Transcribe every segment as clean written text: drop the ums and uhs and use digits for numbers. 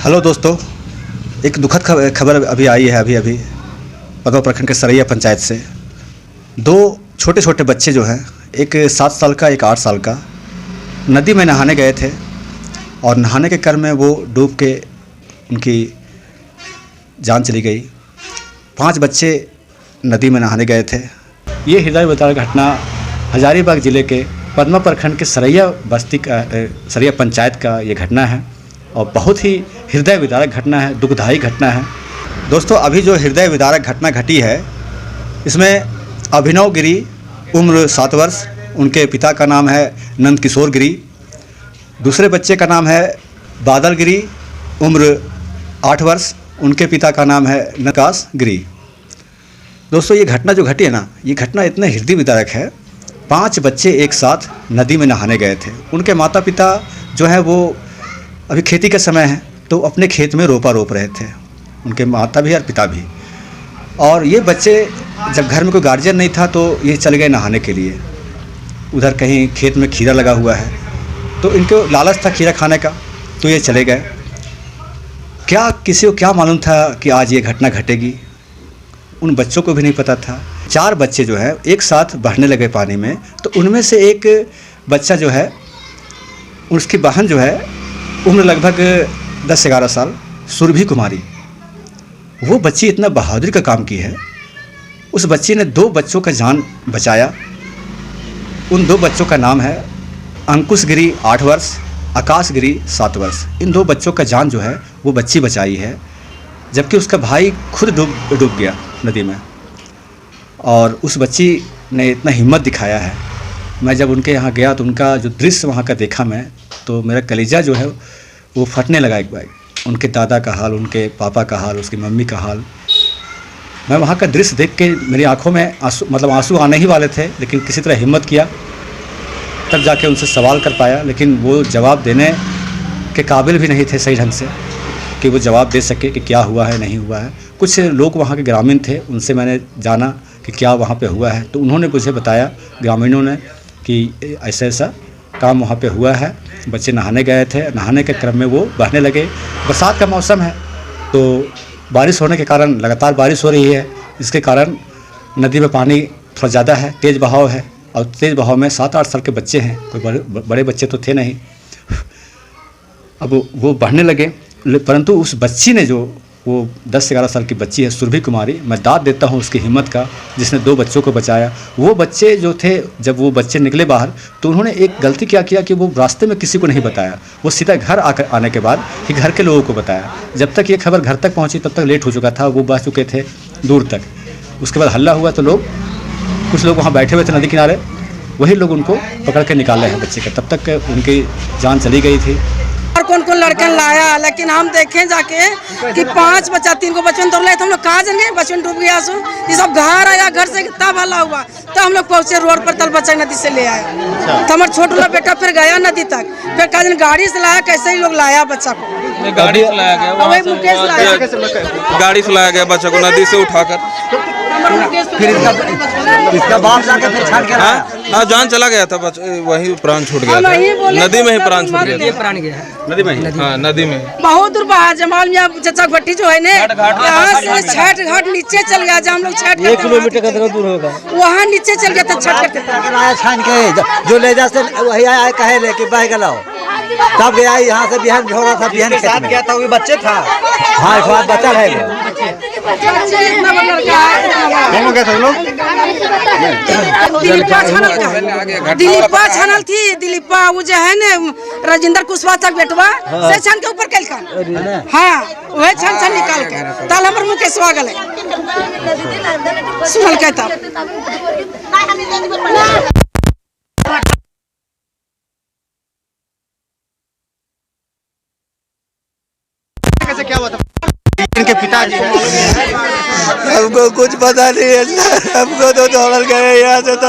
Hello दोस्तों, एक दुखद खबर अभी आई है अभी पदमा प्रखंड के सरैया पंचायत से। दो छोटे छोटे बच्चे जो हैं, एक 7 साल का एक 8 साल का, नदी में नहाने गए थे और नहाने के क्रम में वो डूब के उनकी जान चली गई। 5 बच्चे नदी में नहाने गए थे। ये हृदय विदारक घटना हजारीबाग ज़िले के पदमा प्रखंड के सरैया बस्ती का सरैया पंचायत का ये घटना है और बहुत ही हृदय विदारक घटना है, दुखदायी घटना है। दोस्तों, अभी जो हृदय विदारक घटना घटी है, इसमें अभिनव गिरी उम्र 7 वर्ष, उनके पिता का नाम है नंद किशोर गिरी। दूसरे बच्चे का नाम है बादल गिरी, उम्र 8 वर्ष, उनके पिता का नाम है नकाश गिरी। दोस्तों, ये घटना जो घटी है ना, ये घटना इतने हृदय विदारक है। 5 बच्चे एक साथ नदी में नहाने गए थे। उनके माता पिता जो हैं वो अभी खेती का समय है तो अपने खेत में रोपा रोप रहे थे, उनके माता भी और पिता भी। और ये बच्चे जब घर में कोई गार्जियन नहीं था तो ये चले गए नहाने के लिए। उधर कहीं खेत में खीरा लगा हुआ है तो इनको लालच था खीरा खाने का, तो ये चले गए। क्या किसी को क्या मालूम था कि आज ये घटना घटेगी? उन बच्चों को भी नहीं पता था। 4 बच्चे जो हैं एक साथ बहने लगे पानी में, तो उनमें से एक बच्चा जो है, उसकी बहन जो है, उम्र लगभग 10-11 साल, सुरभि कुमारी, वो बच्ची इतना बहादुरी का काम की है। उस बच्ची ने 2 बच्चों का जान बचाया। उन 2 बच्चों का नाम है अंकुश गिरी 8 वर्ष, आकाश गिरी 7 वर्ष। इन 2 बच्चों का जान जो है वो बच्ची बचाई है, जबकि उसका भाई खुद डूब गया नदी में। और उस बच्ची ने इतना हिम्मत दिखाया है। मैं जब उनके यहाँ गया तो उनका जो दृश्य वहाँ का देखा मैं, तो मेरा कलेजा जो है वो फटने लगा एक बार। उनके दादा का हाल, उनके पापा का हाल, उसकी मम्मी का हाल, मैं वहाँ का दृश्य देख के मेरी आंखों में आंसू आने ही वाले थे, लेकिन किसी तरह हिम्मत किया, तब जाके उनसे सवाल कर पाया। लेकिन वो जवाब देने के काबिल भी नहीं थे सही ढंग से कि वो जवाब दे सके कि क्या हुआ है नहीं हुआ है। कुछ लोग वहाँ के ग्रामीण थे, उनसे मैंने जाना कि क्या वहाँ पे हुआ है, तो उन्होंने मुझे बताया, ग्रामीणों ने, कि ऐसा ऐसा काम वहाँ पे हुआ है। बच्चे नहाने गए थे, नहाने के क्रम में वो बहने लगे। बरसात का मौसम है तो बारिश होने के कारण, लगातार बारिश हो रही है, इसके कारण नदी में पानी थोड़ा ज़्यादा है, तेज़ बहाव है। और तेज़ बहाव में 7-8 साल के बच्चे हैं, कोई बड़े बच्चे तो थे नहीं। अब वो बहने लगे, परंतु उस बच्ची ने, जो वो 10-11 साल की बच्ची है सुरभि कुमारी, मैं दाद देता हूँ उसकी हिम्मत का, जिसने 2 बच्चों को बचाया। वो बच्चे जो थे, जब वो बच्चे निकले बाहर तो उन्होंने एक गलती क्या किया कि वो रास्ते में किसी को नहीं बताया। वो सीधा घर आने के बाद ही घर के लोगों को बताया। जब तक ये खबर घर तक पहुँची तब तक लेट हो चुका था, वो बह चुके थे दूर तक। उसके बाद हल्ला हुआ तो कुछ लोग वहाँ बैठे हुए थे नदी किनारे, वही लोग उनको पकड़ के निकाले हैं बच्चे का। तब तक उनकी जान चली गई थी। और कौन कौन लड़कन लाया, लेकिन हम देखें जाके कि 5 बच्चा, 3 को बचपन तोड़ लाए तो हम लोग कहाँ जाएंगे? बचपन डूब गया। सो ये सब घर आया, घर से तब हल्ला हुआ तो हम लोग पहुँचे रोड पर, तल बच्चा नदी से ले आए। तो हमारा छोटा बेटा फिर गया नदी तक, फिर कहा गाड़ी से लाया, कैसे ही लोग लाया बच्चा को, गाड़ी से लाया गया, वही मुकेश लाया, गाड़ी से लाया गया बच्चा को नदी से उठाकर। फिर इसका बाप जाके फिर छाड़ के हाँ, जान चला गया था, वही प्राण छूट गया था, नदी में ही प्राण छूट गया था। प्राण गया नदी में ही, हाँ नदी में। बहुत दूर बहा जमाल मियां चचा भट्टी जो है ना, यहाँ से छठ घाट नीचे चल गया। जब हम लोग छठ 1 किलोमीटर का दूर होगा, वहाँ नीचे चल गया था छठ करते। छान के जो ले जा से वही आया, कहे ले कि बह गलाओ, तब गया यहाँ से बिहान झोड़ा था, बिहान के साथ गया था, वो बच्चे था। हाँ, इस बात बच्चा है। दिलीपा छानल थी, दिलीपा वो जो है ना राजेंद्र कुशवाहा तक बेटवा से छान के ऊपर कैल खान, हाँ वही छान निकाल के ताल हमर मुँह के स्वागल है सुनल कहता। कैसे क्या हुआ था? इनके पिताजी हमको कुछ पता नहीं है सर, हमको तो दौड़ गए यहाँ से, तो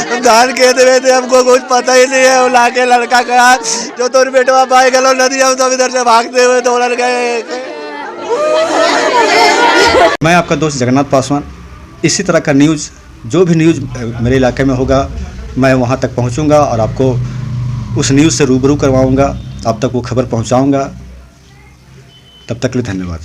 हम धान खेत में थे, हमको कुछ पता ही नहीं है। वो लाके लड़का कहा जो तो बेटवा भाई गलो नदी, हम सब इधर से भागते हुए दौड़ गए। मैं आपका दोस्त जगन्नाथ पासवान। इसी तरह का न्यूज़, जो भी न्यूज़ मेरे इलाके में होगा, मैं वहाँ तक पहुँचूँगा और आपको उस न्यूज़ से रूबरू करवाऊँगा, आप तक वो खबर पहुँचाऊँगा। तब तक के लिए धन्यवाद।